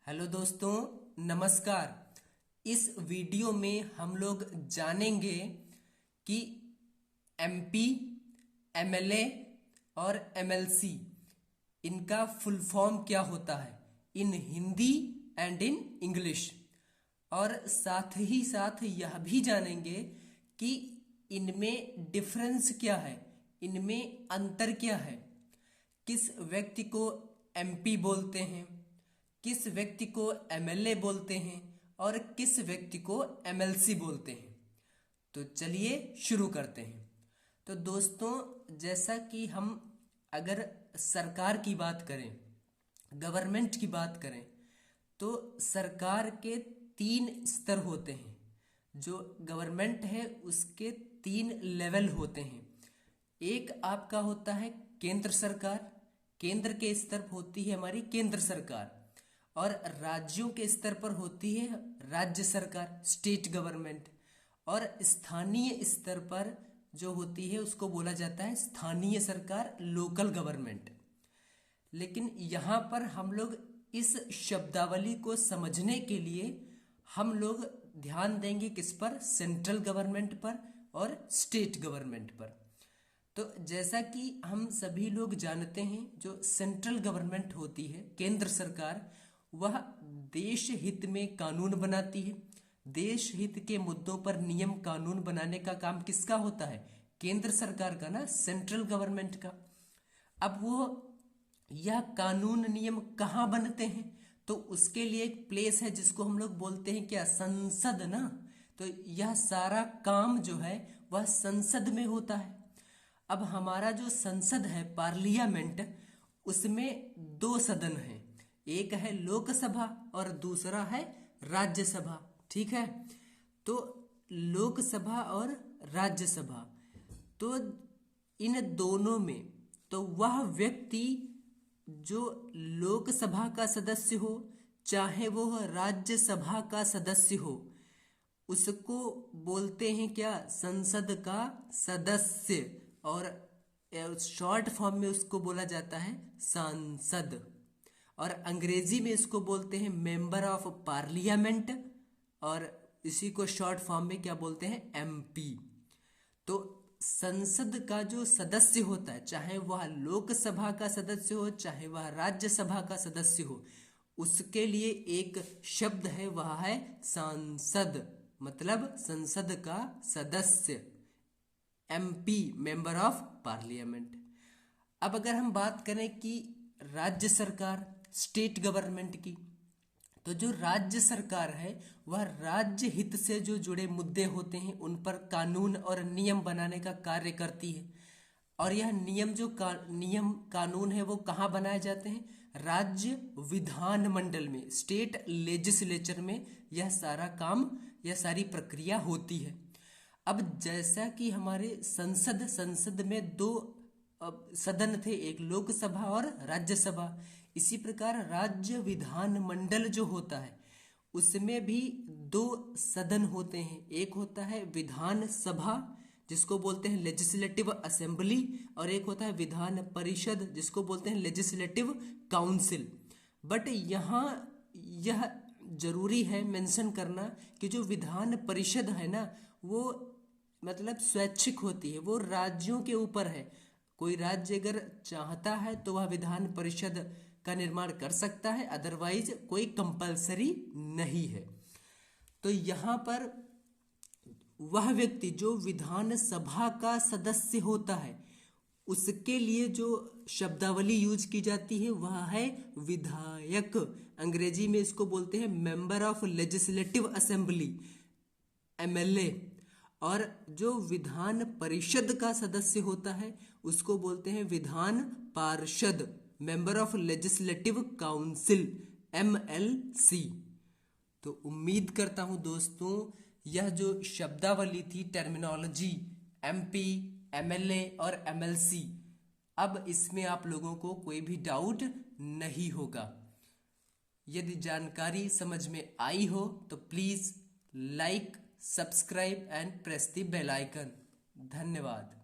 Hello दोस्तों, नमस्कार। इस वीडियो में हम लोग जानेंगे कि एमपी, एमएलए और एमएलसी इनका फुल फॉर्म क्या होता है इन हिंदी एंड इन इंग्लिश। और साथ ही साथ यह भी जानेंगे कि इनमें डिफरेंस क्या है, इनमें अंतर क्या है। किस व्यक्ति को एमपी बोलते हैं, किस व्यक्ति को एमएलए बोलते हैं और किस व्यक्ति को एमएलसी बोलते हैं। तो चलिए शुरू करते हैं। तो दोस्तों, जैसा कि हम अगर सरकार की बात करें, गवर्नमेंट की बात करें, तो सरकार के 3 स्तर होते हैं। जो गवर्नमेंट है उसके 3 लेवल होते हैं। एक आपका होता है केंद्र सरकार, केंद्र के स्तर पर होती है हमारी केंद्र सरकार, और राज्यों के स्तर पर होती है राज्य सरकार, स्टेट गवर्नमेंट, और स्थानीय स्तर पर जो होती है उसको बोला जाता है स्थानीय सरकार, लोकल गवर्नमेंट। लेकिन यहाँ पर हम लोग इस शब्दावली को समझने के लिए हम लोग ध्यान देंगे किस पर, सेंट्रल गवर्नमेंट पर और स्टेट गवर्नमेंट पर। तो जैसा कि हम सभी लोग जानते हैं, जो सेंट्रल गवर्नमेंट होती है, केंद्र सरकार, वह देश हित में कानून बनाती है। देश हित के मुद्दों पर नियम कानून बनाने का काम किसका होता है? केंद्र सरकार का ना, सेंट्रल गवर्नमेंट का। अब वो यह कानून नियम कहाँ बनते हैं? तो उसके लिए एक प्लेस है जिसको हम लोग बोलते हैं क्या, संसद ना। तो यह सारा काम जो है वह संसद में होता है। अब हमारा जो संसद है, पार्लियामेंट, उसमें 2 सदन हैं। एक है लोकसभा और दूसरा है राज्यसभा। ठीक है। तो लोकसभा और राज्यसभा, तो इन दोनों में तो वह व्यक्ति जो लोकसभा का सदस्य हो, चाहे वो राज्यसभा का सदस्य हो, उसको बोलते हैं क्या, संसद का सदस्य। और शॉर्ट फॉर्म में उसको बोला जाता है सांसद। और अंग्रेजी में इसको बोलते हैं मेंबर ऑफ पार्लियामेंट, और इसी को शॉर्ट फॉर्म में क्या बोलते हैं, एमपी। तो संसद का जो सदस्य होता है, चाहे वह लोकसभा का सदस्य हो, चाहे वह राज्यसभा का सदस्य हो, उसके लिए एक शब्द है, वह है सांसद, मतलब संसद का सदस्य, एमपी, मेंबर ऑफ पार्लियामेंट। अब अगर हम बात करें कि राज्य सरकार, स्टेट गवर्नमेंट की, तो जो राज्य सरकार है वह राज्य हित से जो जुड़े मुद्दे होते हैं उन पर कानून और नियम बनाने का कार्य करती है। और यह नियम नियम कानून है वो कहाँ बनाए जाते हैं? राज्य विधानमंडल में, स्टेट लेजिस्लेचर में यह सारा काम, यह सारी प्रक्रिया होती है। अब जैसा कि हमारे संसद में 2 सदन थे, एक लोकसभा और राज्यसभा, इसी प्रकार राज्य विधानमंडल जो होता है उसमें भी 2 सदन होते हैं। एक होता है विधानसभा, जिसको बोलते हैं लेजिस्लेटिव असेंबली, और एक होता है विधान परिषद, जिसको बोलते हैं लेजिस्लेटिव काउंसिल। बट यहाँ यह जरूरी है मेंशन करना कि जो विधान परिषद है ना, वो मतलब स्वैच्छिक होती है, वो राज्यों के ऊपर है। कोई राज्य अगर चाहता है तो वह विधान परिषद का निर्माण कर सकता है, अदरवाइज कोई कंपलसरी नहीं है। तो यहाँ पर वह व्यक्ति जो विधानसभा का सदस्य होता है, उसके लिए जो शब्दावली यूज की जाती है वह है विधायक। अंग्रेजी में इसको बोलते हैं member of legislative assembly, MLA. और जो विधान परिषद का सदस्य होता है उसको बोलते हैं विधान पार्षद, member of legislative council, MLC. तो उम्मीद करता हूं दोस्तों, यह जो शब्दावली थी, टर्मिनोलॉजी, एमपी, एमएलए और एमएलसी, अब इसमें आप लोगों को कोई भी डाउट नहीं होगा। यदि जानकारी समझ में आई हो तो please like, subscribe and press the bell icon. धन्यवाद।